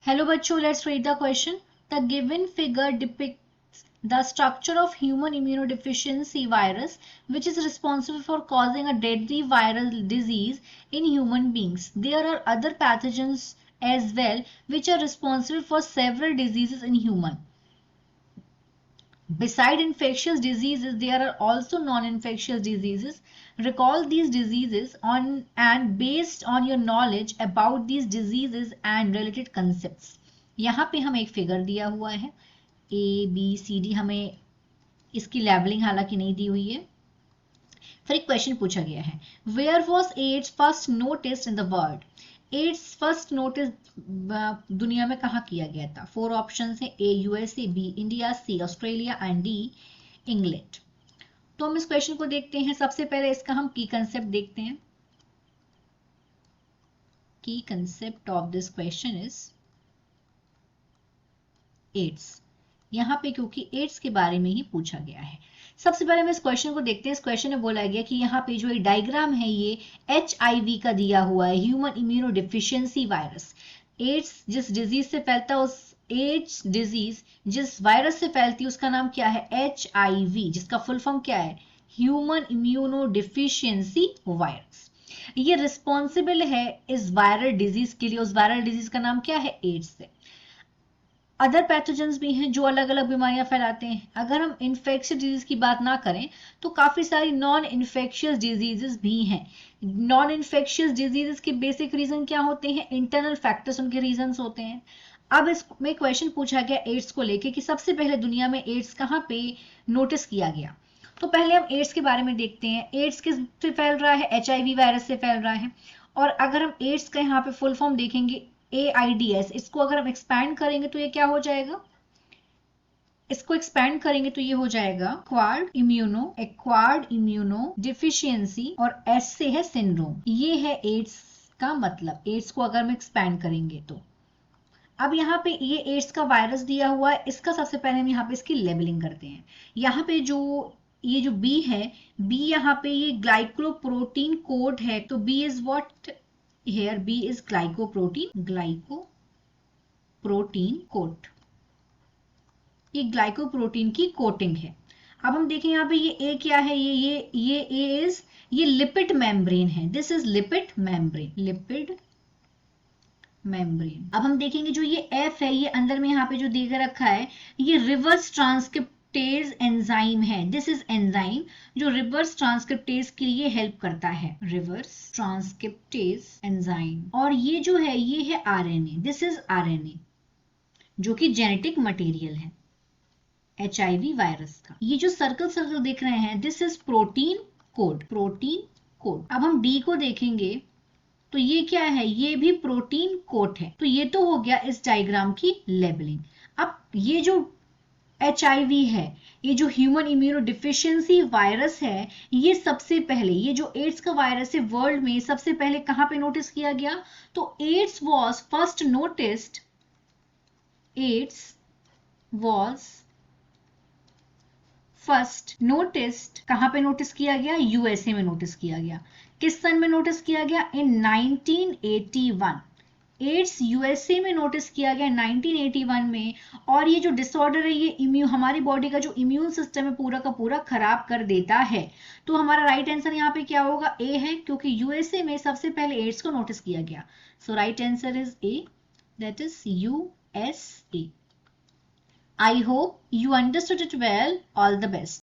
Hello बच्चों, let's read the question. The given figure depicts the structure of human immunodeficiency virus which is responsible for causing a deadly viral disease in human beings. There are other pathogens as well which are responsible for several diseases in human. Beside infectious diseases, there are also non-infectious diseases. Recall these diseases on and based on your knowledge about these diseases and related concepts. यहाँ पे हमें एक figure दिया हुआ है ABCD, हमें इसकी labelling हालांकि नहीं दी हुई है। फिर एक क्वेश्चन पूछा गया है, where was AIDS first noticed in the world? AIDS first notice दुनिया में कहाँ किया गया था? 4 ऑप्शन है, A USA, B India, C Australia and D England. तो हम इस क्वेश्चन को देखते हैं। सबसे पहले इसका हम की कंसेप्ट देखते हैं। Key concept of this question is AIDS. यहाँ पे क्योंकि एड्स के बारे में ही पूछा गया है, सबसे पहले हम इस क्वेश्चन को देखते हैं। इस क्वेश्चन में बोला गया कि यहाँ पे जो एक डायग्राम है ये HIV का दिया हुआ है, human immunodeficiency virus. AIDS जिस डिजीज से फैलता है, उस एड्स डिजीज जिस वायरस से फैलती है उसका नाम क्या है? HIV, जिसका फुल फॉर्म क्या है? Human immunodeficiency virus. ये रिस्पॉन्सिबल है इस वायरल डिजीज के लिए। उस वायरल डिजीज का नाम क्या है? एड्स है। अदर पैथोजेंस भी हैं जो अलग अलग बीमारियां फैलाते हैं। अगर हम इन्फेक्शियस डिजीज की बात ना करें तो काफी सारी नॉन इन्फेक्शियस डिजीजेस भी हैं। नॉन इन्फेक्शियस डिजीजेस के बेसिक रीजन क्या होते हैं? इंटरनल फैक्टर्स उनके रीजंस होते हैं। अब इसमें क्वेश्चन पूछा गया एड्स को लेके कि सबसे पहले दुनिया में एड्स कहाँ पे नोटिस किया गया। तो पहले हम एड्स के बारे में देखते हैं। एड्स किस से फैल रहा है? HIV वायरस से फैल रहा है। और अगर हम एड्स का यहाँ पे फुल फॉर्म देखेंगे AIDS, इसको अगर हम एक्सपैंड करेंगे तो ये क्या हो जाएगा? इसको एक्सपैंड करेंगे तो ये हो जाएगा एक्वायर्ड इम्यूनो डिफिशियंसी, और S से है सिंड्रोम। ये है एड्स का मतलब। एड्स को अगर हम एक्सपैंड करेंगे तो अब यहाँ पे ये एड्स का वायरस दिया हुआ है। इसका सबसे पहले हम यहाँ पे इसकी लेबलिंग करते हैं। यहाँ पे ये जो B है, B यहाँ पे ये ग्लाइकोप्रोटीन कोड है। तो B is what? Here B is glycoprotein coat। ये ग्लाइकोप्रोटीन की कोटिंग है। अब हम देखें यहाँ पे ये A क्या है? ये A इज ये लिपिड मेम्ब्रेन है। This is lipid membrane. अब हम देखेंगे जो ये F है, ये अंदर में यहाँ पे जो दे रखा है, ये रिवर्स ट्रांसक्रिप्टेज एंजाइम है। दिस इज एंजाइम जो रिवर्स ट्रांसक्रिप्टेज के लिए हेल्प करता है, रिवर्स ट्रांसक्रिप्टेज एंजाइम। और ये जो है ये है RNA। दिस इज RNA जो कि जेनेटिक मटेरियल है HIV वायरस का। ये जो सर्कल देख रहे हैं, दिस इज प्रोटीन कोड। अब हम D को देखेंगे तो ये क्या है? ये भी प्रोटीन कोट है। तो ये तो हो गया इस डायग्राम की लेबलिंग। अब ये जो HIV है, ये जो ह्यूमन इम्यूनो डिफिशियंसी वायरस है, ये सबसे पहले, ये जो एड्स का वायरस है वर्ल्ड में सबसे पहले कहां पे नोटिस किया गया? तो एड्स वॉज फर्स्ट नोटिस्ड कहां पे नोटिस किया गया? USA में नोटिस किया गया। किस सन में नोटिस किया गया? इन 1981। एड्स USA में नोटिस किया गया 1981 में। और ये जो डिसऑर्डर है ये हमारी बॉडी का जो इम्यून सिस्टम है पूरा का पूरा खराब कर देता है। तो हमारा राइट आंसर यहाँ पे क्या होगा? A है, क्योंकि USA में सबसे पहले एड्स को नोटिस किया गया। So right answer is A, that is USA। I hope you understood it well. All the best.